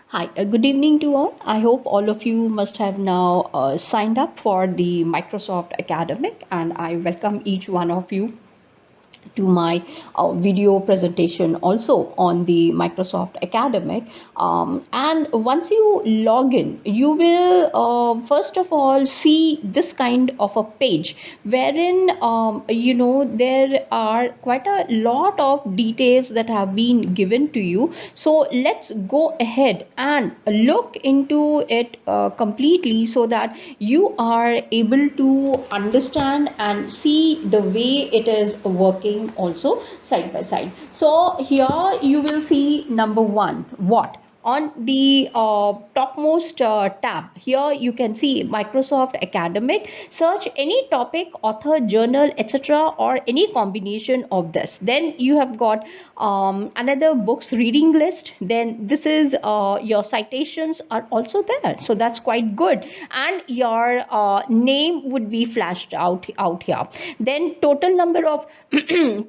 Hi, good evening to all. I hope all of you must have now signed up for the Microsoft Academic, and I welcome each one of you to my video presentation also on the Microsoft Academic. And once you log in, you will first of all see this kind of a page wherein there are quite a lot of details that have been given to you. So let's go ahead and look into it completely so that you are able to understand and see the way it is working also side by side. So here you will see number one, what on the topmost tab here you can see Microsoft Academic. Search any topic, author, journal, etc., or any combination of this. Then you have got another books reading list. Then this is your citations are also there, so that's quite good, and your name would be flashed out here. Then total number of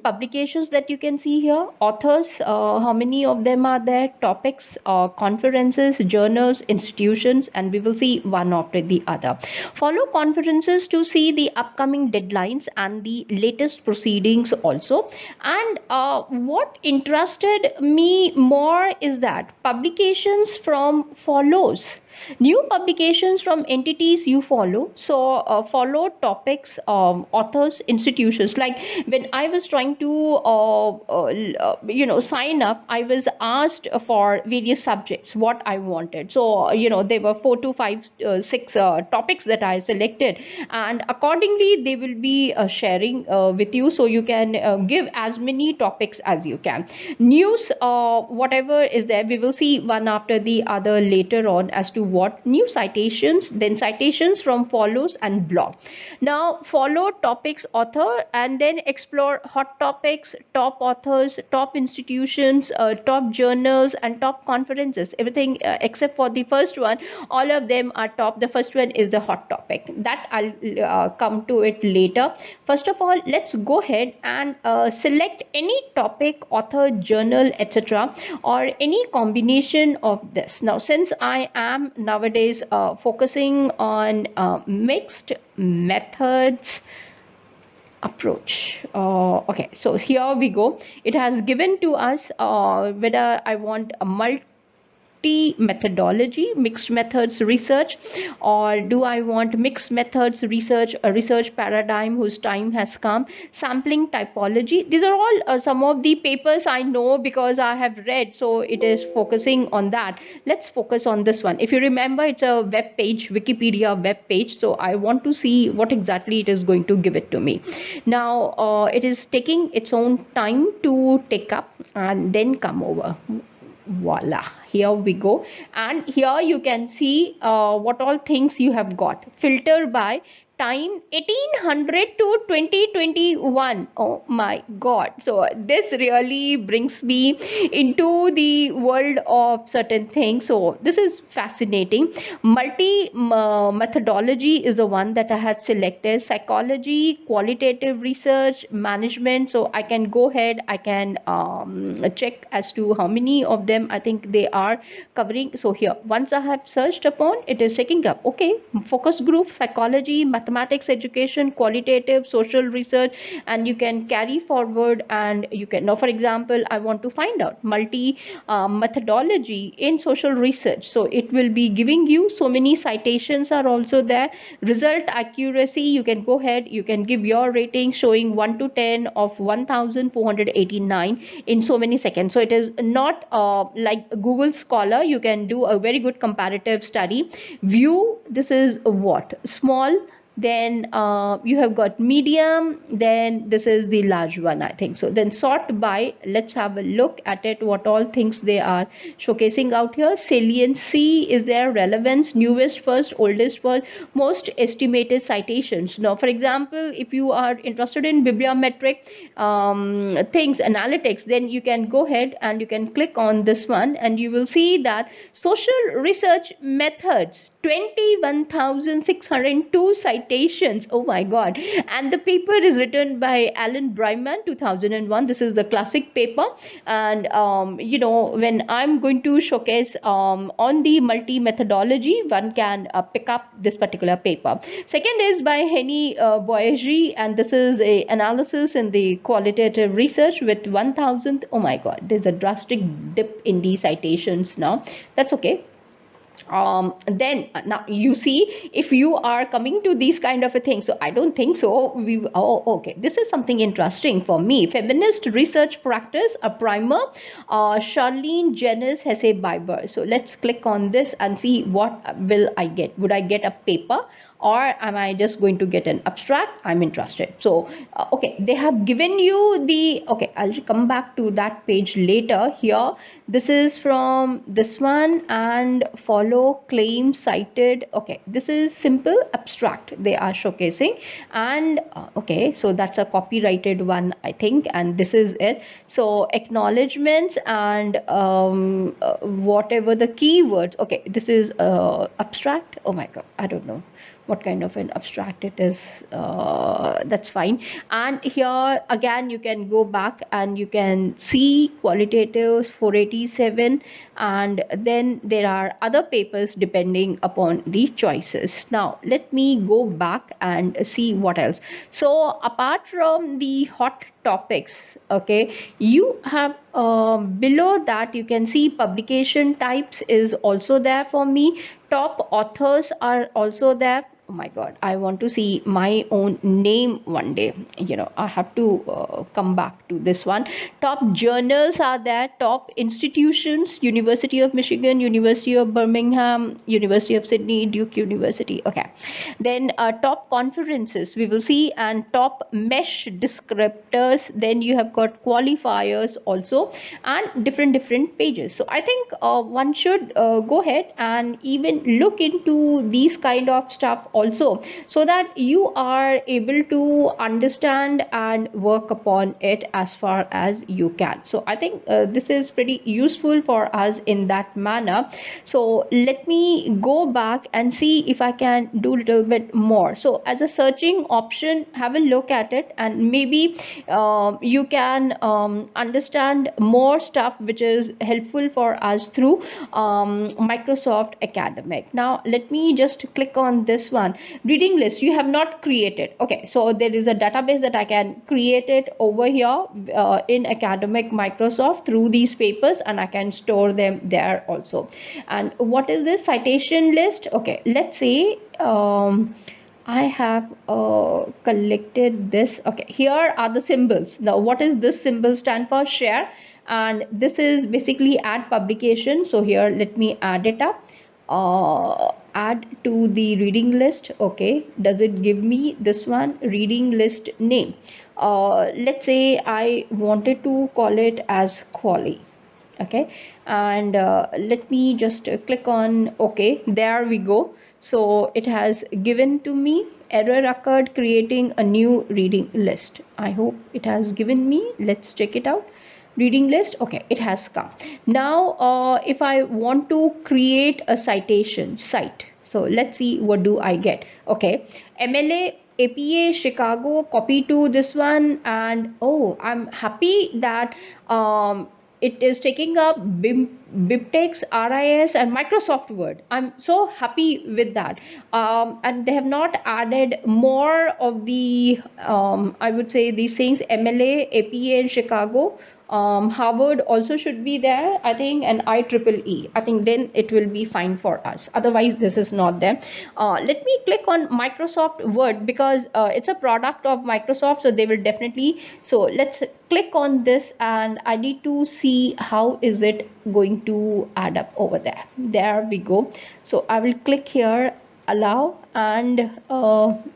publications that you can see here, authors, how many of them are there, topics, conferences, journals, institutions, and we will see one after the other. Follow conferences to see the upcoming deadlines and the latest proceedings also. And what interested me more is that publications from follows, new publications from entities you follow. So follow topics, authors, institutions. Like when I was trying to sign up, I was asked for various subjects what I wanted. So there were 4 to 5 6 topics that I selected, and accordingly they will be sharing with you, so you can give as many topics as you can. News, whatever is there, we will see one after the other later on as to what new citations, then citations from follows and blog. Now follow topics, author, and then explore hot topics, top authors, top institutions, top journals, and top conferences. Everything except for the first one, all of them are top. The first one is the hot topic, that I'll come to it later. First of all, let's go ahead and select any topic, author, journal, etc., or any combination of this. Now since I am nowadays focusing on mixed methods approach. Okay, so here we go. It has given to us whether I want a methodology, mixed methods research, or do I want mixed methods research, a research paradigm whose time has come, sampling typology. These are all some of the papers I know because I have read, so it is focusing on that. Let's focus on this one. If you remember, it's a web page, Wikipedia web page, so I want to see what exactly it is going to give it to me. Now it is taking its own time to take up and then come over. Voila, here we go. And here you can see what all things you have got. Filter by time 1800 to 2021. Oh my god, so this really brings me into the world of certain things. So this is fascinating. Multi methodology is the one that I had selected. Psychology, qualitative research, management. So I can go ahead, I can check as to how many of them I think they are covering. So here, once I have searched upon, it is taking up, okay, focus group, psychology, mathematics education, qualitative, social research, and you can carry forward. And you can, now for example, I want to find out multi methodology in social research, so it will be giving you so many citations are also there. Result accuracy, you can go ahead, you can give your rating showing 1 to 10 of 1489 in so many seconds. So it is not like Google Scholar. You can do a very good comparative study. View, this is what, small, then you have got medium, then this is the large one, I think so. Then sort by, let's have a look at it, what all things they are showcasing out here. Saliency is there, relevance, newest first, oldest first, most estimated citations. Now for example, if you are interested in bibliometric things, analytics, then you can go ahead and you can click on this one, and you will see that social research methods 21,602 citations. Oh my god. And the paper is written by Alan Bryman, 2001. This is the classic paper. And when I'm going to showcase on the multi methodology, one can pick up this particular paper. Second is by Henny Boyer, and this is a analysis in the qualitative research with 1000. Oh my god, there's a drastic dip in the citations now. That's okay. Then now you see, if you are coming to these kind of a thing, so I don't think so okay, this is something interesting for me. Feminist research practice, a primer, Charlene Jennings Hesse Biber. So let's click on this and see what will I get. Would I get a paper, or am I just going to get an abstract? I'm interested. So okay, they have given you the, okay, I'll come back to that page later. Here, this is from this one, and follow claim cited. Okay, this is simple abstract they are showcasing. And okay, so that's a copyrighted one, I think, and this is it. So acknowledgements and whatever the keywords. Okay, this is abstract. Oh my god, I don't know what kind of an abstract it is. That's fine. And here again you can go back and you can see qualitatives 487, and then there are other papers depending upon the choices. Now let me go back and see what else. So apart from the hot topics, okay, you have below that you can see publication types is also there for me. Top authors are also there. Oh my god, I want to see my own name one day. I have to come back to this one. Top journals are there. Top institutions: University of Michigan, University of Birmingham, University of Sydney, Duke University. Okay, then top conferences we will see, and top mesh descriptors. Then you have got qualifiers also, and different pages. So I think one should go ahead and even look into these kind of stuff also, so that you are able to understand and work upon it as far as you can. So I think this is pretty useful for us in that manner. So let me go back and see if I can do a little bit more. So as a searching option, have a look at it, and maybe you can understand more stuff which is helpful for us through Microsoft Academic. Now let me just click on this one. Reading list you have not created. Okay, so there is a database that I can create it over here in Academic Microsoft through these papers, and I can store them there also. And what is this citation list? Okay, let's say I have collected this. Okay, here are the symbols. Now what is this symbol stand for? Share. And this is basically add publication. So here let me add it up. Add to the reading list. Okay, does it give me this one? Reading list name. Let's say I wanted to call it as Quali. Okay, and let me just click on OK. There we go. So it has given to me. Error occurred creating a new reading list. I hope it has given me. Let's check it out. Reading list. Okay, it has come. Now if I want to create a citation site, so let's see what do I get. Okay, MLA APA Chicago, copy to this one, and oh, I'm happy that it is taking up BibTeX, RIS, and Microsoft Word. I'm so happy with that. And they have not added more of the I would say these things. MLA, APA in Chicago, Harvard also should be there, I think, and IEEE. I think then it will be fine for us. Otherwise, this is not there. Let me click on Microsoft Word, because it's a product of Microsoft, so they will definitely. So let's click on this, and I need to see how is it going to add up over there. There we go. So I will click here, allow, and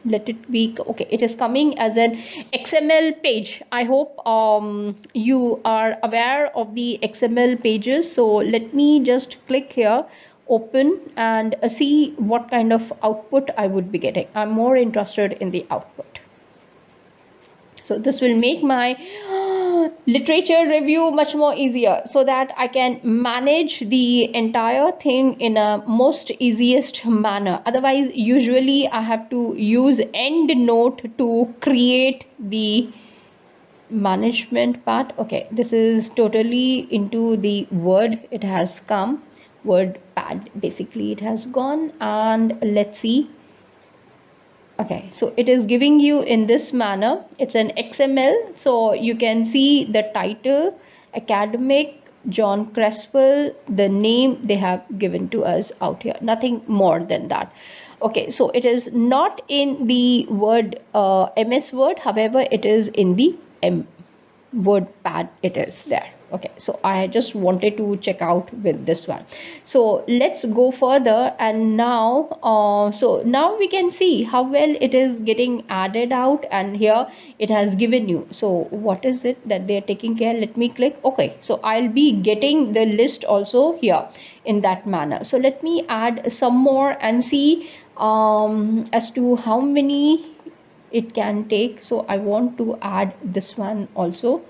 let it be. Okay, it is coming as an XML page. I hope you are aware of the XML pages. So let me just click here, open, and see what kind of output I would be getting. I'm more interested in the output. So this will make my literature review much more easier, so that I can manage the entire thing in a most easiest manner. Otherwise, usually I have to use EndNote to create the management part. Okay, this is totally into the Word. It has come, WordPad basically it has gone, and let's see. Okay, so it is giving you in this manner. It's an XML, so you can see the title, academic, John Creswell, the name they have given to us out here, nothing more than that. Okay, so it is not in the Word, MS Word, however it is in the WordPad, it is there. Okay, so I just wanted to check out with this one. So let's go further, and now so now we can see how well it is getting added out, and here it has given you. So what is it that they are taking care? Let me click. Okay, so I'll be getting the list also here in that manner. So let me add some more and see as to how many it can take. So I want to add this one also.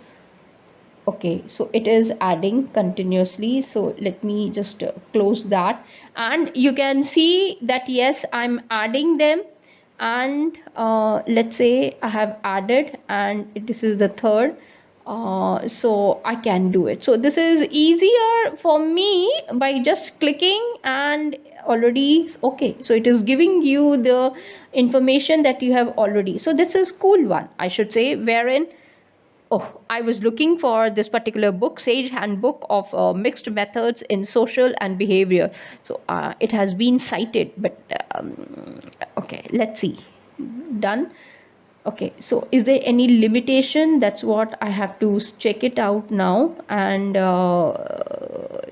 Okay, so it is adding continuously, so let me just close that, and you can see that yes, I'm adding them, and let's say I have added, and this is the third, so I can do it. So this is easier for me by just clicking, and already okay, so it is giving you the information that you have already. So this is cool one, I should say, wherein I was looking for this particular book, Sage Handbook of Mixed Methods in Social and Behavior. So it has been cited, but okay, let's see. Done. Okay, so is there any limitation? That's what I have to check it out now. And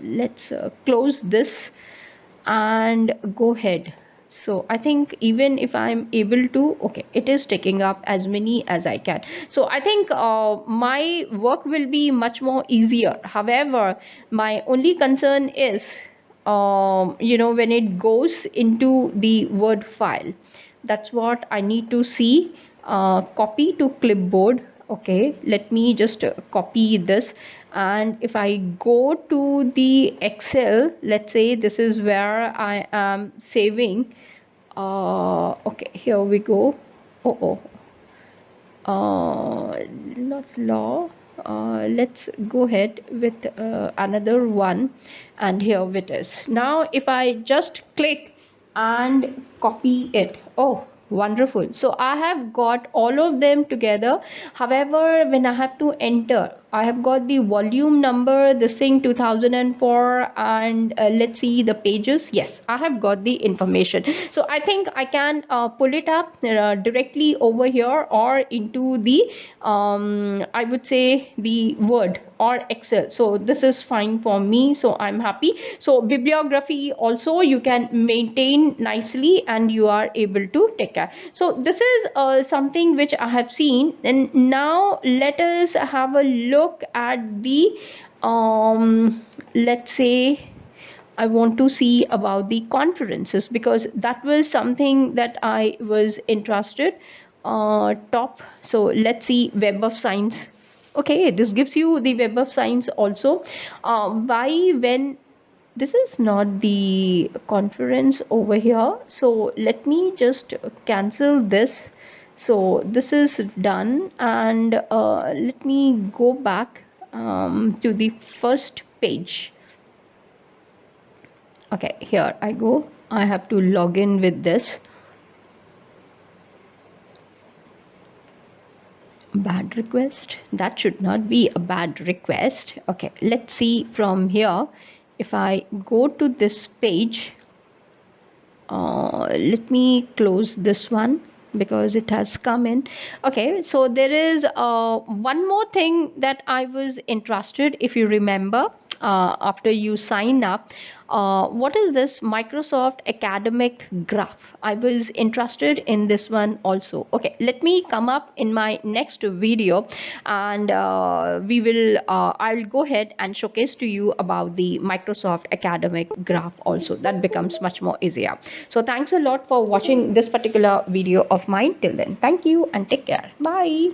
let's close this and go ahead. So I think even if I'm able to, okay, it is taking up as many as I can. So I think my work will be much more easier. However, my only concern is when it goes into the Word file, that's what I need to see. Copy to clipboard. Okay, let me just copy this, and if I go to the Excel, let's say this is where I am saving. Okay, here we go. Not law. Let's go ahead with another one, and here it is. Now if I just click and copy it, oh wonderful, so I have got all of them together. However, when I have to enter, I have got the volume number, this thing 2004, and let's see the pages. Yes, I have got the information. So I think I can pull it up directly over here, or into the I would say the Word or Excel. So this is fine for me, so I'm happy. So bibliography also you can maintain nicely, and you are able to take care. So this is something which I have seen, and now let us have a look at the let's say I want to see about the conferences, because that was something that I was interested top. So let's see Web of Science. Okay, this gives you the Web of Science also. Why, when this is not the conference over here, so let me just cancel this. So this is done, and let me go back to the first page. Okay, here I go. I have to log in with this. Bad request. That should not be a bad request. Okay, let's see from here. If I go to this page, let me close this one because it has come in. Okay, so there is one more thing that I was interested, if you remember, after you sign up. What is this Microsoft Academic Graph? I was interested in this one also. Okay, let me come up in my next video, and we will I'll go ahead and showcase to you about the Microsoft Academic Graph also. That becomes much more easier. So thanks a lot for watching this particular video of mine. Till then, thank you and take care. Bye.